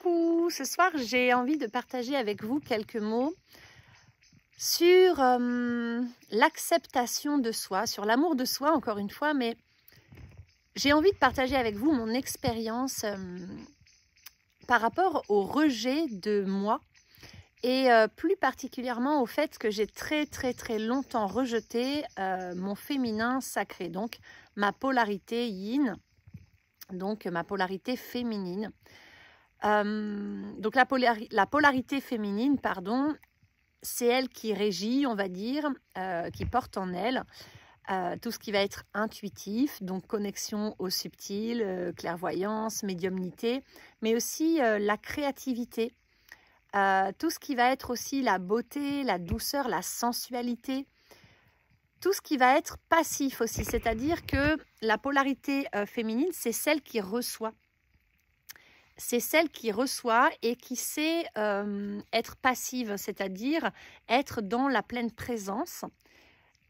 Coucou, ce soir j'ai envie de partager avec vous quelques mots sur l'acceptation de soi, sur l'amour de soi encore une fois, mais j'ai envie de partager avec vous mon expérience par rapport au rejet de moi et plus particulièrement au fait que j'ai très longtemps rejeté mon féminin sacré, donc ma polarité yin, donc ma polarité féminine. Donc la polarité féminine, pardon, c'est elle qui régit, on va dire, qui porte en elle tout ce qui va être intuitif, donc connexion au subtil, clairvoyance, médiumnité, mais aussi la créativité, tout ce qui va être aussi la beauté, la douceur, la sensualité, tout ce qui va être passif aussi, c'est-à-dire que la polarité féminine, c'est celle qui reçoit. C'est celle qui reçoit et qui sait être passive, c'est-à-dire être dans la pleine présence,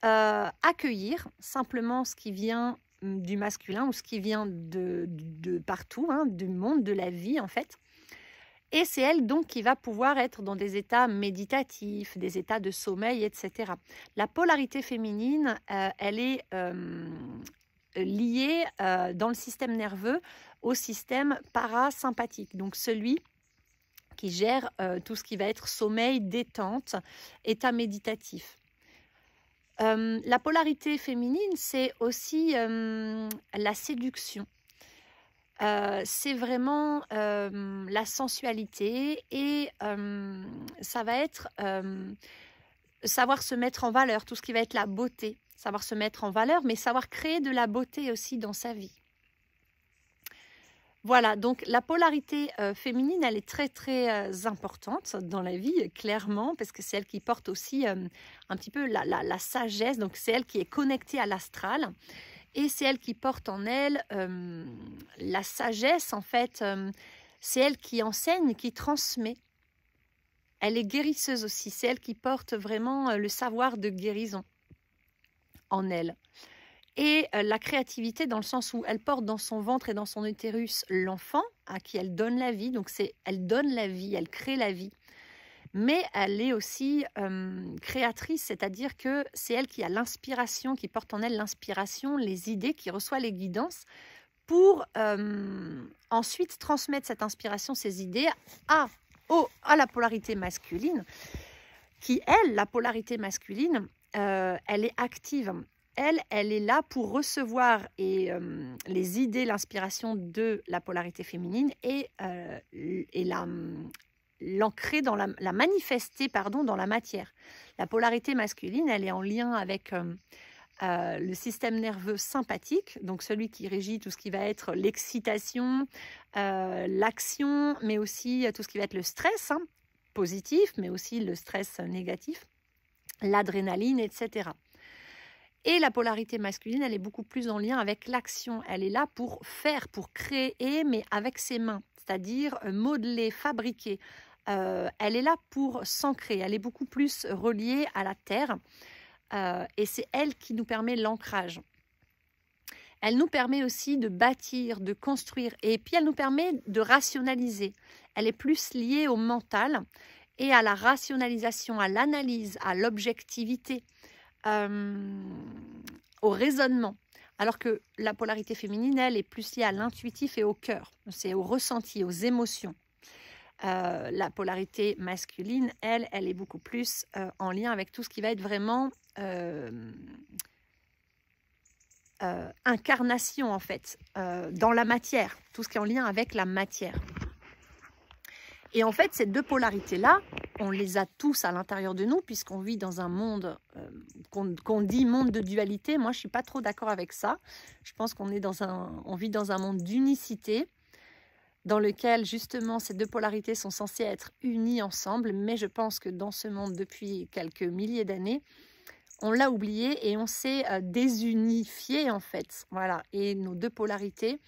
accueillir simplement ce qui vient du masculin ou ce qui vient de partout, hein, du monde, de la vie en fait. Et c'est elle donc qui va pouvoir être dans des états méditatifs, des états de sommeil, etc. La polarité féminine, elle est liée dans le système nerveux au système parasympathique, donc celui qui gère tout ce qui va être sommeil, détente, état méditatif. La polarité féminine, c'est aussi la séduction. C'est vraiment la sensualité et ça va être savoir se mettre en valeur, tout ce qui va être la beauté, savoir se mettre en valeur, mais savoir créer de la beauté aussi dans sa vie. Voilà, donc la polarité féminine, elle est très importante dans la vie, clairement, parce que c'est elle qui porte aussi un petit peu la sagesse, donc c'est elle qui est connectée à l'astral, et c'est elle qui porte en elle la sagesse, en fait, c'est elle qui enseigne, qui transmet. Elle est guérisseuse aussi, c'est elle qui porte vraiment le savoir de guérison en elle. Et la créativité dans le sens où elle porte dans son ventre et dans son utérus l'enfant à qui elle donne la vie. Donc elle donne la vie, elle crée la vie. Mais elle est aussi créatrice, c'est-à-dire que c'est elle qui a l'inspiration, qui porte en elle l'inspiration, les idées, qui reçoit les guidances pour ensuite transmettre cette inspiration, ces idées à la polarité masculine qui, elle, la polarité masculine, elle est active. Elle est là pour recevoir les idées, l'inspiration de la polarité féminine et l'ancrer dans la manifester dans la matière. La polarité masculine, elle est en lien avec le système nerveux sympathique, donc celui qui régit tout ce qui va être l'excitation, l'action, mais aussi tout ce qui va être le stress, hein, positif, mais aussi le stress négatif, l'adrénaline, etc. Et la polarité masculine, elle est beaucoup plus en lien avec l'action. Elle est là pour faire, pour créer, mais avec ses mains, c'est-à-dire modeler, fabriquer. Elle est là pour s'ancrer. Elle est beaucoup plus reliée à la terre. Et c'est elle qui nous permet l'ancrage. Elle nous permet aussi de bâtir, de construire. Et puis, elle nous permet de rationaliser. Elle est plus liée au mental et à la rationalisation, à l'analyse, à l'objectivité. Au raisonnement, alors que la polarité féminine, elle, est plus liée à l'intuitif et au cœur, c'est au ressenti, aux émotions. La polarité masculine, elle est beaucoup plus en lien avec tout ce qui va être vraiment incarnation, en fait, dans la matière, tout ce qui est en lien avec la matière. Et en fait, ces deux polarités-là, on les a tous à l'intérieur de nous, puisqu'on vit dans un monde qu'on dit monde de dualité. Moi, je ne suis pas trop d'accord avec ça. Je pense qu'on vit dans un monde d'unicité, dans lequel, justement, ces deux polarités sont censées être unies ensemble. Mais je pense que dans ce monde, depuis quelques milliers d'années, on l'a oublié et on s'est désunifié, en fait. Voilà. Et nos deux polarités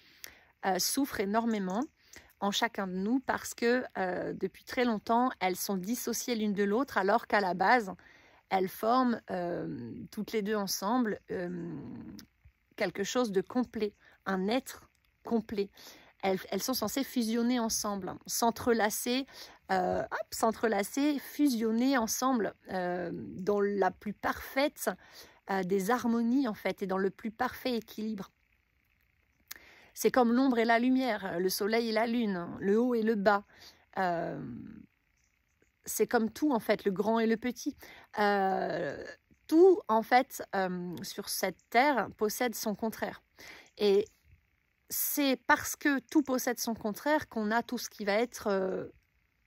souffrent énormément en chacun de nous parce que depuis très longtemps, elles sont dissociées l'une de l'autre alors qu'à la base, elles forment toutes les deux ensemble quelque chose de complet, un être complet. elles sont censées fusionner ensemble, s'entrelacer, fusionner ensemble dans la plus parfaite des harmonies en fait, et dans le plus parfait équilibre. C'est comme l'ombre et la lumière, le soleil et la lune, le haut et le bas. C'est comme tout en fait, le grand et le petit. Tout en fait sur cette terre possède son contraire. Et c'est parce que tout possède son contraire qu'on a tout ce qui va être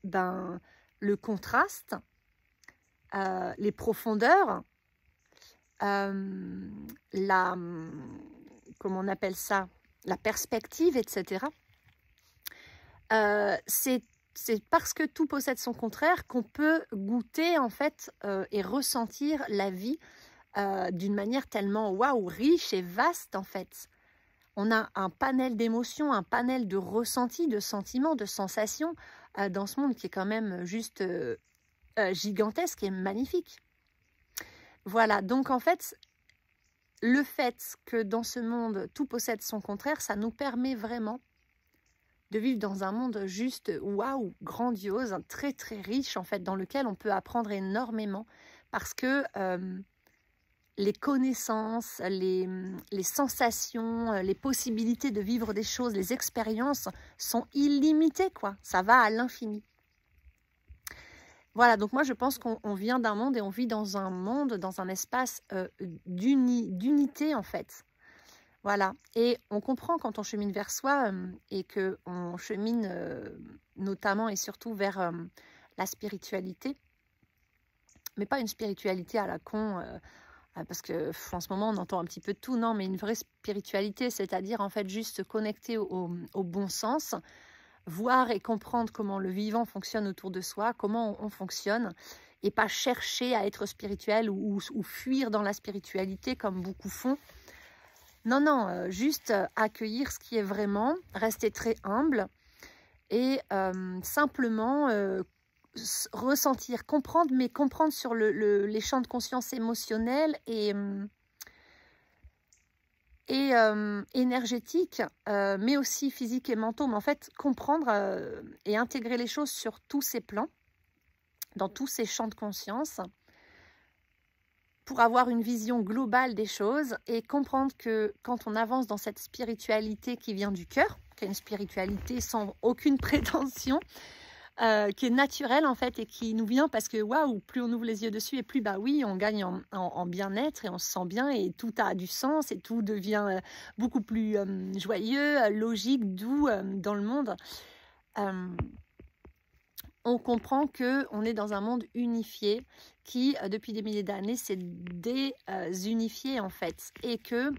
le contraste, les profondeurs, comment on appelle ça, la perspective, etc. C'est parce que tout possède son contraire qu'on peut goûter en fait et ressentir la vie d'une manière tellement waouh, riche et vaste en fait. On a un panel d'émotions, un panel de ressentis, de sentiments, de sensations dans ce monde qui est quand même juste gigantesque et magnifique. Voilà, donc en fait, le fait que dans ce monde, tout possède son contraire, ça nous permet vraiment de vivre dans un monde juste waouh, grandiose, très très riche en fait, dans lequel on peut apprendre énormément parce que les connaissances, les sensations, les possibilités de vivre des choses, les expériences sont illimitées, quoi. Ça va à l'infini. Voilà, donc moi je pense qu'on vient d'un monde et on vit dans un monde, dans un espace d'unité en fait. Voilà, et on comprend quand on chemine vers soi et qu'on chemine notamment et surtout vers la spiritualité, mais pas une spiritualité à la con, parce que en ce moment on entend un petit peu de tout, non, mais une vraie spiritualité, c'est-à-dire en fait juste se connecter au bon sens, voir et comprendre comment le vivant fonctionne autour de soi, comment on fonctionne, et pas chercher à être spirituel ou fuir dans la spiritualité comme beaucoup font. Non, non, juste accueillir ce qui est vraiment, rester très humble et simplement ressentir, comprendre, mais comprendre sur les champs de conscience émotionnels et énergétiques, mais aussi physiques et mentaux. Mais en fait, comprendre et intégrer les choses sur tous ces plans, dans tous ces champs de conscience, pour avoir une vision globale des choses et comprendre que quand on avance dans cette spiritualité qui vient du cœur, qui est une spiritualité sans aucune prétention, qui est naturelle en fait et qui nous vient parce que waouh, plus on ouvre les yeux dessus et plus bah oui, on gagne en bien-être et on se sent bien et tout a du sens et tout devient beaucoup plus joyeux, logique, doux dans le monde. On comprend qu'on est dans un monde unifié qui, depuis des milliers d'années, s'est désunifié en fait. Et que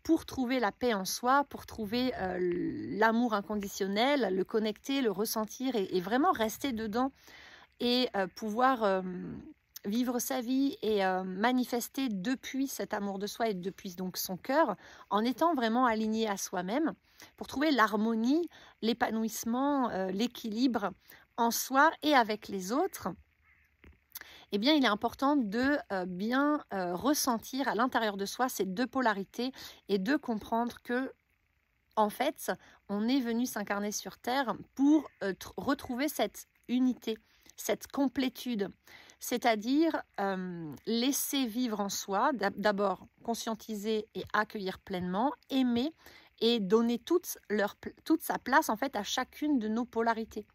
pour trouver la paix en soi, pour trouver l'amour inconditionnel, le connecter, le ressentir et vraiment rester dedans et pouvoir vivre sa vie et manifester depuis cet amour de soi et depuis donc son cœur, en étant vraiment aligné à soi-même, pour trouver l'harmonie, l'épanouissement, l'équilibre en soi et avec les autres, eh bien, il est important de bien ressentir à l'intérieur de soi ces deux polarités et de comprendre que, en fait, on est venu s'incarner sur Terre pour retrouver cette unité, cette complétude, c'est-à-dire laisser vivre en soi, d'abord conscientiser et accueillir pleinement, aimer et donner toute sa place en fait à chacune de nos polarités.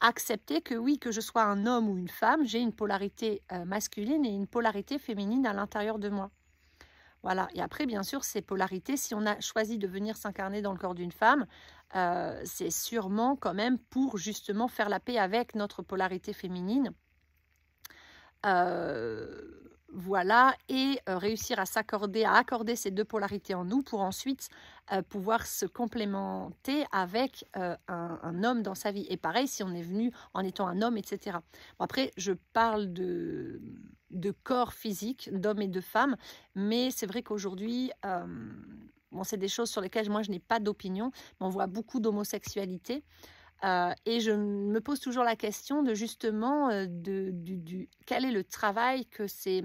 Accepter que oui, que je sois un homme ou une femme, j'ai une polarité masculine et une polarité féminine à l'intérieur de moi. Voilà, et après, bien sûr, ces polarités, si on a choisi de venir s'incarner dans le corps d'une femme, c'est sûrement quand même pour justement faire la paix avec notre polarité féminine. Voilà, et réussir à s'accorder, à accorder ces deux polarités en nous pour ensuite pouvoir se complémenter avec un homme dans sa vie. Et pareil, si on est venu en étant un homme, etc. Bon, après, je parle de corps physique, d'hommes et de femmes, mais c'est vrai qu'aujourd'hui, bon, c'est des choses sur lesquelles moi je n'ai pas d'opinion, mais on voit beaucoup d'homosexualité. Et je me pose toujours la question de justement quel est le travail que ces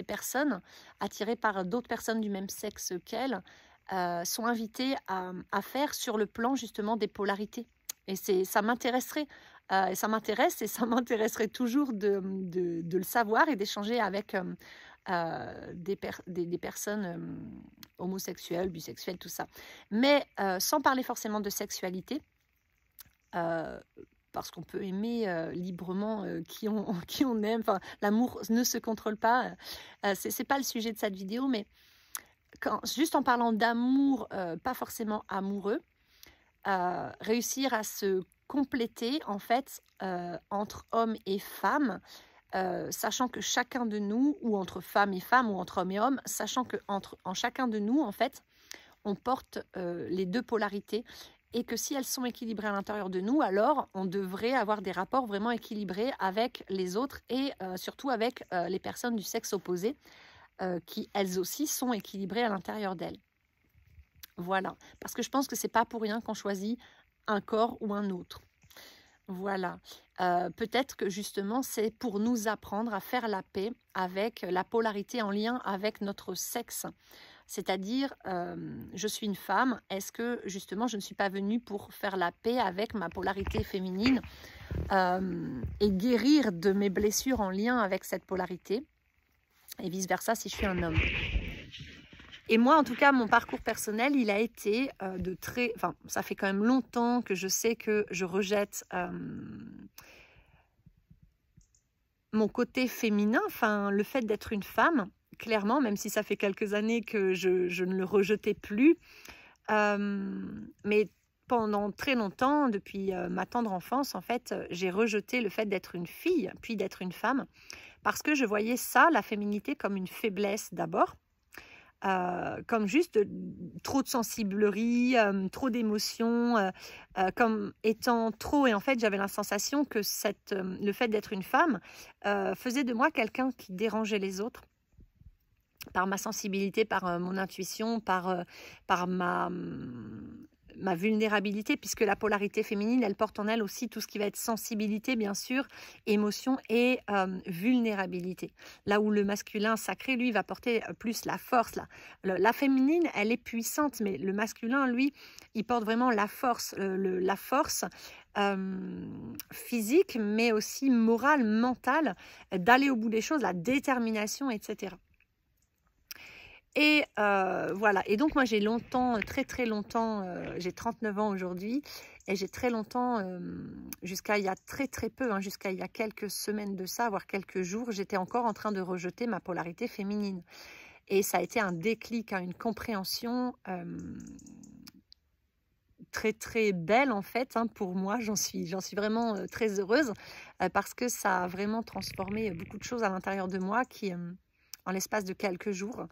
personnes attirées par d'autres personnes du même sexe qu'elles sont invités à faire sur le plan justement des polarités. Et ça m'intéresserait, et ça m'intéresse, et ça m'intéresserait toujours de le savoir et d'échanger avec des personnes homosexuelles, bisexuelles, tout ça. Mais sans parler forcément de sexualité, parce qu'on peut aimer librement qui on aime. Enfin, l'amour ne se contrôle pas. C'est pas le sujet de cette vidéo, mais juste en parlant d'amour, pas forcément amoureux, réussir à se compléter en fait entre hommes et femmes, sachant que chacun de nous, ou entre femmes et femmes, ou entre hommes et hommes, sachant que en chacun de nous en fait, on porte les deux polarités, et que si elles sont équilibrées à l'intérieur de nous, alors on devrait avoir des rapports vraiment équilibrés avec les autres, et surtout avec les personnes du sexe opposé, qui elles aussi sont équilibrées à l'intérieur d'elles. Voilà, parce que je pense que c'est pas pour rien qu'on choisit un corps ou un autre. Voilà, peut-être que justement c'est pour nous apprendre à faire la paix avec la polarité en lien avec notre sexe. C'est-à-dire, je suis une femme, est-ce que justement je ne suis pas venue pour faire la paix avec ma polarité féminine et guérir de mes blessures en lien avec cette polarité, et vice-versa si je suis un homme. Et moi, en tout cas, mon parcours personnel, il a été Enfin, ça fait quand même longtemps que je sais que je rejette mon côté féminin, enfin, le fait d'être une femme, clairement, même si ça fait quelques années que je ne le rejetais plus. Mais pendant très longtemps, depuis ma tendre enfance, en fait, j'ai rejeté le fait d'être une fille, puis d'être une femme, parce que je voyais ça, la féminité, comme une faiblesse d'abord. Comme juste trop de sensiblerie, trop d'émotions, comme étant trop. Et en fait, j'avais la sensation que le fait d'être une femme faisait de moi quelqu'un qui dérangeait les autres par ma sensibilité, par mon intuition, par ma vulnérabilité, puisque la polarité féminine, elle porte en elle aussi tout ce qui va être sensibilité, bien sûr, émotion et vulnérabilité. Là où le masculin sacré, lui, va porter plus la force. La féminine, elle est puissante, mais le masculin, lui, il porte vraiment la force, la force physique, mais aussi morale, mentale, d'aller au bout des choses, la détermination, etc. Et voilà, et donc moi j'ai longtemps, très longtemps, j'ai 39 ans aujourd'hui, et j'ai très longtemps, jusqu'à il y a très peu, hein, jusqu'à il y a quelques semaines de ça, voire quelques jours, j'étais encore en train de rejeter ma polarité féminine. Et ça a été un déclic, hein, une compréhension très belle en fait, hein, pour moi. J'en suis vraiment très heureuse, parce que ça a vraiment transformé beaucoup de choses à l'intérieur de moi qui, en l'espace de quelques jours,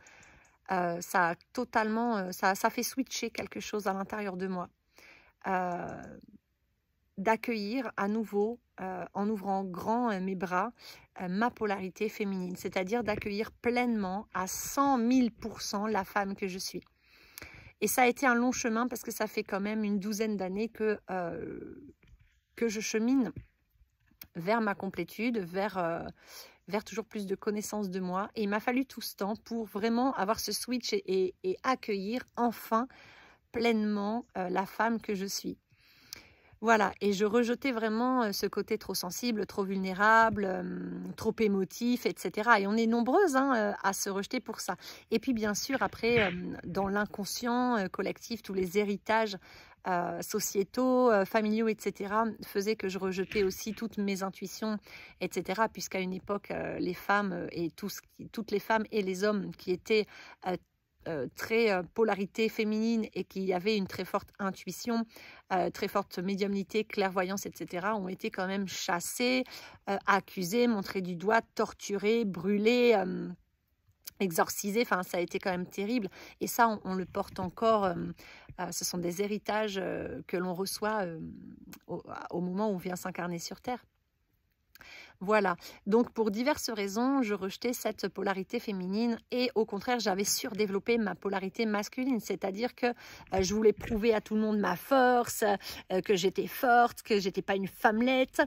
ça a totalement, ça fait switcher quelque chose à l'intérieur de moi. D'accueillir à nouveau, en ouvrant grand mes bras, ma polarité féminine. C'est-à-dire d'accueillir pleinement, à 100 000% la femme que je suis. Et ça a été un long chemin, parce que ça fait quand même une douzaine d'années que je chemine vers ma complétude, vers toujours plus de connaissance de moi. Et il m'a fallu tout ce temps pour vraiment avoir ce switch et accueillir enfin pleinement la femme que je suis. Voilà, et je rejetais vraiment ce côté trop sensible, trop vulnérable, trop émotif, etc. Et on est nombreuses, hein, à se rejeter pour ça. Et puis bien sûr, après, dans l'inconscient collectif, tous les héritages sociétaux, familiaux, etc. faisaient que je rejetais aussi toutes mes intuitions, etc. Puisqu'à une époque, les femmes et toutes les femmes et les hommes qui étaient très polarité féminine et qui avaient une très forte intuition, très forte médiumnité, clairvoyance, etc., ont été quand même chassés, accusés, montrés du doigt, torturés, brûlés, exorcisés. Enfin, ça a été quand même terrible. Et ça, on le porte encore. Ce sont des héritages que l'on reçoit au moment où on vient s'incarner sur Terre. Voilà, donc pour diverses raisons, je rejetais cette polarité féminine et au contraire, j'avais surdéveloppé ma polarité masculine, c'est-à-dire que je voulais prouver à tout le monde ma force, que j'étais forte, que j'étais pas une femmelette,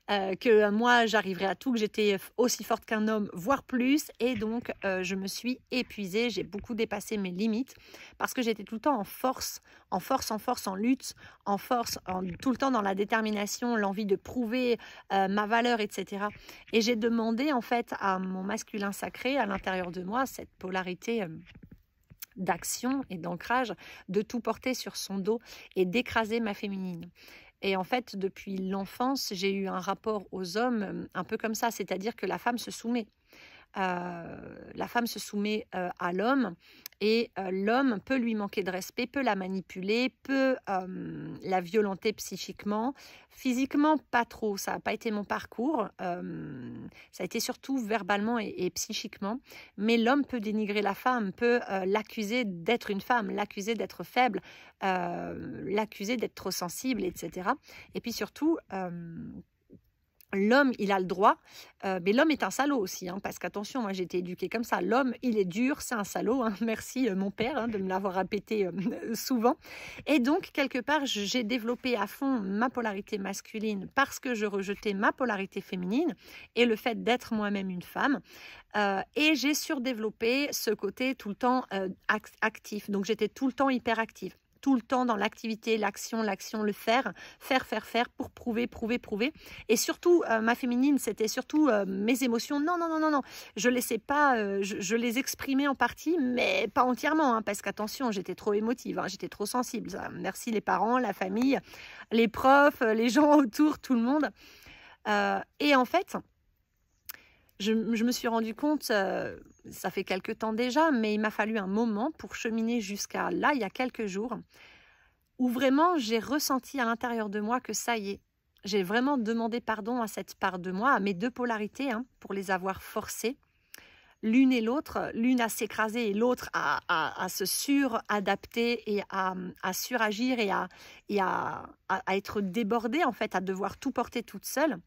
que moi j'arriverais à tout, que j'étais aussi forte qu'un homme, voire plus, et donc je me suis épuisée, j'ai beaucoup dépassé mes limites parce que j'étais tout le temps en force, en force, en force, en lutte, en force, tout le temps dans la détermination, l'envie de prouver ma valeur, etc. Et j'ai demandé en fait à mon masculin sacré à l'intérieur de moi, cette polarité d'action et d'ancrage, de tout porter sur son dos et d'écraser ma féminine. Et en fait, depuis l'enfance, j'ai eu un rapport aux hommes un peu comme ça, c'est-à-dire que la femme se soumet. La femme se soumet à l'homme et l'homme peut lui manquer de respect, peut la manipuler, peut la violenter psychiquement. Physiquement, pas trop, ça n'a pas été mon parcours, ça a été surtout verbalement et psychiquement, mais l'homme peut dénigrer la femme, peut l'accuser d'être une femme, l'accuser d'être faible, l'accuser d'être trop sensible, etc. Et puis surtout, l'homme, il a le droit, mais l'homme est un salaud aussi, hein, parce qu'attention, moi j'ai été éduquée comme ça. L'homme, il est dur, c'est un salaud. Hein, merci mon père de me l'avoir répété souvent. Et donc, quelque part, j'ai développé à fond ma polarité masculine parce que je rejetais ma polarité féminine et le fait d'être moi-même une femme. Et j'ai surdéveloppé ce côté tout le temps actif. Donc, j'étais tout le temps hyper active. Tout le temps dans l'activité, l'action, le faire pour prouver. Et surtout, ma féminine, c'était surtout mes émotions. Non. Je laissais pas, je les exprimais en partie, mais pas entièrement, hein, parce qu'attention, j'étais trop émotive, hein, j'étais trop sensible. Merci les parents, la famille, les profs, les gens autour, tout le monde. Et en fait, je me suis rendu compte, ça fait quelques temps déjà, mais il m'a fallu un moment pour cheminer jusqu'à là, il y a quelques jours, où vraiment j'ai ressenti à l'intérieur de moi que ça y est, j'ai vraiment demandé pardon à cette part de moi, à mes deux polarités, hein, pour les avoir forcées, l'une et l'autre, l'une à s'écraser et l'autre à se suradapter et à suragir et à être débordée, en fait, à devoir tout porter toute seule.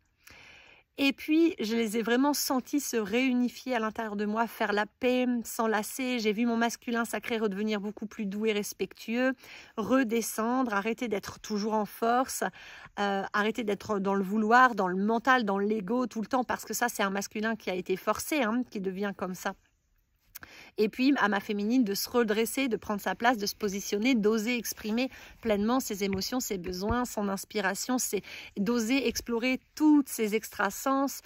Et puis, je les ai vraiment sentis se réunifier à l'intérieur de moi, faire la paix, s'enlacer. J'ai vu mon masculin sacré redevenir beaucoup plus doux et respectueux, redescendre, arrêter d'être toujours en force, arrêter d'être dans le vouloir, dans le mental, dans l'ego tout le temps, parce que ça, c'est un masculin qui a été forcé, hein, qui devient comme ça. Et puis à ma féminine de se redresser, de prendre sa place, de se positionner, d'oser exprimer pleinement ses émotions, ses besoins, son inspiration, c'est d'oser explorer toutes ses extrasens,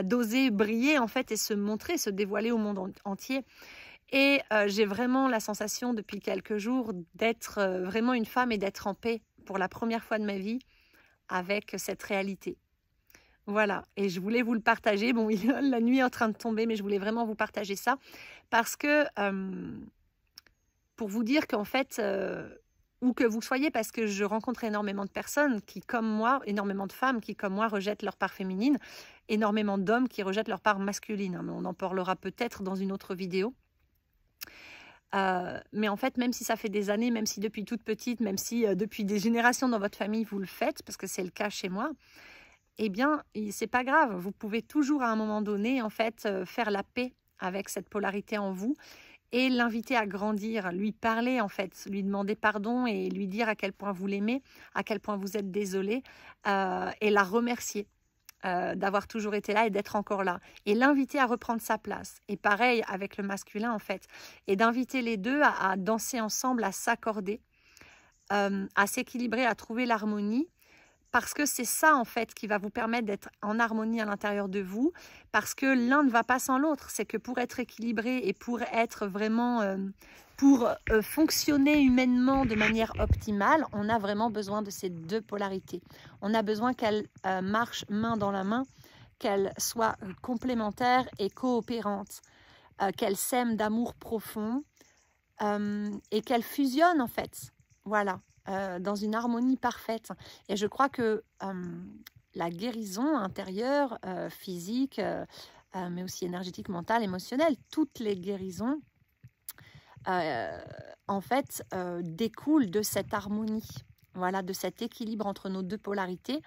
d'oser briller en fait et se montrer, se dévoiler au monde entier. Et j'ai vraiment la sensation depuis quelques jours d'être vraiment une femme et d'être en paix pour la première fois de ma vie avec cette réalité. Voilà, et je voulais vous le partager. Bon, la nuit est en train de tomber, mais je voulais vraiment vous partager ça parce que, pour vous dire qu'en fait, où que vous soyez, parce que je rencontre énormément de personnes qui, comme moi, énormément de femmes qui, comme moi, rejettent leur part féminine, énormément d'hommes qui rejettent leur part masculine. Hein, on en parlera peut-être dans une autre vidéo. Mais en fait, même si ça fait des années, même si depuis toute petite, même si depuis des générations dans votre famille, vous le faites, parce que c'est le cas chez moi, eh bien, c'est pas grave. Vous pouvez toujours à un moment donné, en fait, faire la paix avec cette polarité en vous et l'inviter à grandir, lui parler, en fait, lui demander pardon et lui dire à quel point vous l'aimez, à quel point vous êtes désolé et la remercier d'avoir toujours été là et d'être encore là et l'inviter à reprendre sa place. Et pareil avec le masculin, en fait, et d'inviter les deux à danser ensemble, à s'accorder, à s'équilibrer, à trouver l'harmonie. Parce que c'est ça, en fait, qui va vous permettre d'être en harmonie à l'intérieur de vous. Parce que l'un ne va pas sans l'autre. C'est que pour être équilibré et pour être vraiment... pour fonctionner humainement de manière optimale, on a vraiment besoin de ces deux polarités. On a besoin qu'elles marchent main dans la main, qu'elles soient complémentaires et coopérantes, qu'elles s'aiment d'amour profond et qu'elles fusionnent, en fait. Voilà. Dans une harmonie parfaite. Et je crois que la guérison intérieure, physique, mais aussi énergétique, mentale, émotionnelle, toutes les guérisons, en fait, découlent de cette harmonie, voilà, de cet équilibre entre nos deux polarités.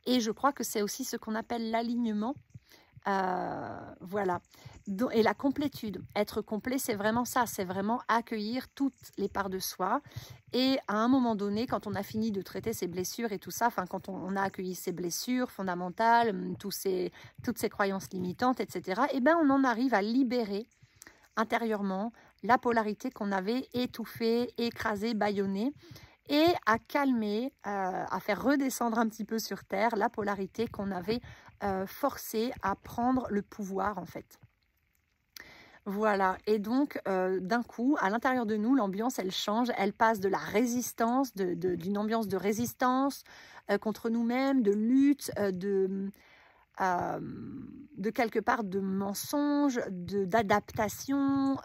Et je crois que c'est aussi ce qu'on appelle l'alignement, Voilà. Et la complétude, être complet, c'est vraiment ça, c'est vraiment accueillir toutes les parts de soi. Et à un moment donné, quand on a fini de traiter ses blessures et tout ça, enfin quand on a accueilli ses blessures fondamentales, toutes ces croyances limitantes, etc., et ben on en arrive à libérer intérieurement la polarité qu'on avait étouffée, écrasée, bâillonnée, et à calmer, à faire redescendre un petit peu sur terre la polarité qu'on avait forcée à prendre le pouvoir en fait. Voilà, et donc d'un coup, à l'intérieur de nous, l'ambiance, elle change, elle passe de la résistance, d'une ambiance de résistance contre nous-mêmes, de lutte, de quelque part de mensonge, d'adaptation,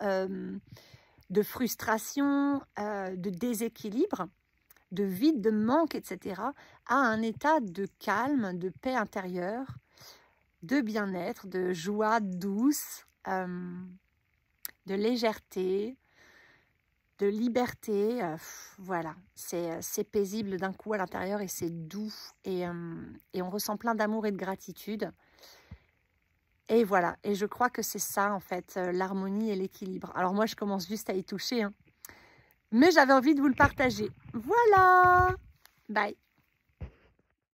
de frustration, de déséquilibre, de vide, de manque, etc., à un état de calme, de paix intérieure, de bien-être, de joie douce, de légèreté, de liberté. Voilà, c'est paisible d'un coup à l'intérieur et c'est doux et on ressent plein d'amour et de gratitude. Et voilà, et je crois que c'est ça en fait, l'harmonie et l'équilibre. Alors moi je commence juste à y toucher, hein. Mais j'avais envie de vous le partager. Voilà, bye.